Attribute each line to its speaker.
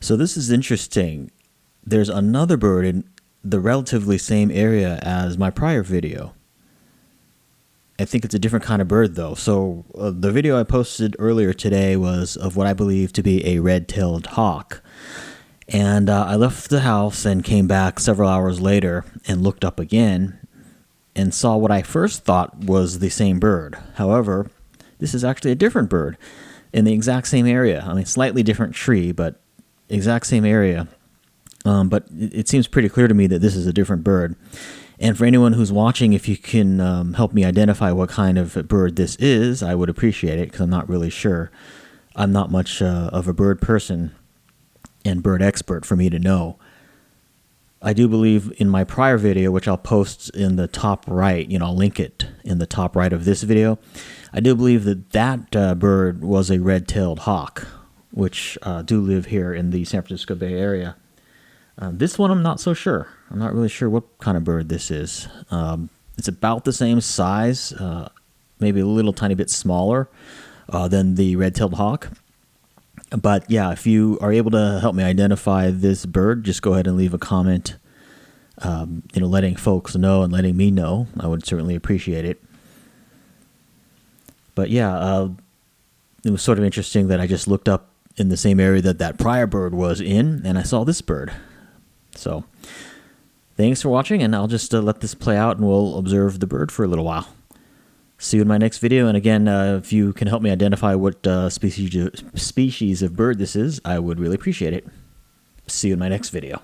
Speaker 1: So this is interesting. There's another bird in the relatively same area as my prior video. I think it's a different kind of bird though. So the video I posted earlier today was of what I believe to be a red-tailed hawk. And I left the house and came back several hours later and looked up again and saw what I first thought was the same bird. However, this is actually a different bird in the exact same area. I mean, slightly different tree, but exact same area. But it seems pretty clear to me that this is a different bird. And for anyone who's watching, if you can help me identify what kind of bird this is, I would appreciate it, because I'm not really sure. I'm not much of a bird person and bird expert for me to know. I do believe in my prior video, which I'll post in the top right, I'll link it in the top right of this video. I do believe that bird was a red-tailed hawk, which do live here in the San Francisco Bay Area. This one I'm not so sure. I'm not really sure what kind of bird this is. It's about the same size, maybe a little tiny bit smaller than the red-tailed hawk. But yeah, if you are able to help me identify this bird, just go ahead and leave a comment, letting folks know and letting me know. I would certainly appreciate it. But yeah, it was sort of interesting that I just looked up in the same area that prior bird was in, and I saw this bird. So thanks for watching, and I'll just let this play out, and we'll observe the bird for a little while. See you in my next video, and again, if you can help me identify what species of bird this is, I would really appreciate it. See you in my next video.